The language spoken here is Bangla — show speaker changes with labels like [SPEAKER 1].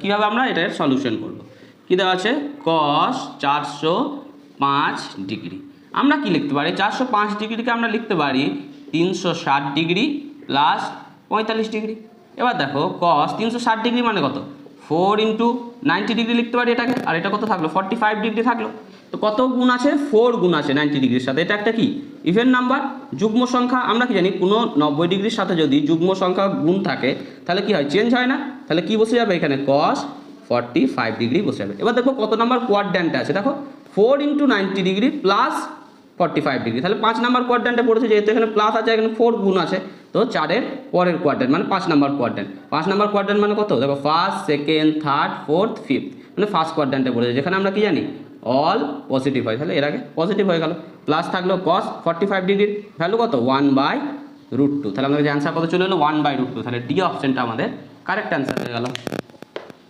[SPEAKER 1] কীভাবে আমরা এটার সলিউশন করব? কী দেওয়া আছে? cos 405 degree. আমরা কি লিখতে পারি? 405 ডিগ্রিকে আমরা লিখতে পারি 360 ডিগ্রি প্লাস 45 ডিগ্রি। এবার দেখো cos 360 ডিগ্রি মানে কত? 4 ইন্টু 90 ডিগ্রি লিখতে পারি এটাকে, আর এটা কত থাকলো? 45 ডিগ্রি থাকলো। তো কত গুণ আছে? 4 গুণ আছে 90 ডিগ্রির সাথে। এটা একটা কি ইভেন নাম্বার, যুগ্ম সংখ্যা। আমরা কি জানি কোনো 90 ডিগ্রির সাথে যদি যুগ্ম সংখ্যা গুণ থাকে তাহলে কি হয়? চেঞ্জ হয় না। তাহলে কি বসে যাবে এখানে? cos 45 ডিগ্রি বসে যাবে। এবার দেখো কত নাম্বার কোয়াড্র্যান্টে আছে, দেখো 4 ইন্টু 90 ডিগ্রি প্লাস 45 ডিগ্রি, তাহলে 5 নাম্বার কোয়াড্র্যান্টে পড়েছে। যেহেতু এখানে প্লাস আছে, এখানে 4 গুণ আছে, তো 4-এর পরের কোয়াড্র্যান্ট মানে 5 নাম্বার কোয়াড্র্যান্ট। 5 নাম্বার কোয়াড্র্যান্ট মানে কত? দেখো first, second, third, fourth, fifth, মানে ফার্স্ট কোয়াড্র্যান্টে পড়েছে, যেখানে আমরা কি জানি অল পজিটিভ হয়। তাহলে এর আগে পজিটিভ হয়ে গেল। প্লাস থাকলো cos 45 ডিগ্রির ভ্যালু কত? 1/√2। তাহলে আমাদের অ্যান্সার কত চলে এলো? 1/√2। তাহলে ডি অপশনটা আমাদের কারেক্ট অ্যান্সার হয়ে গেল।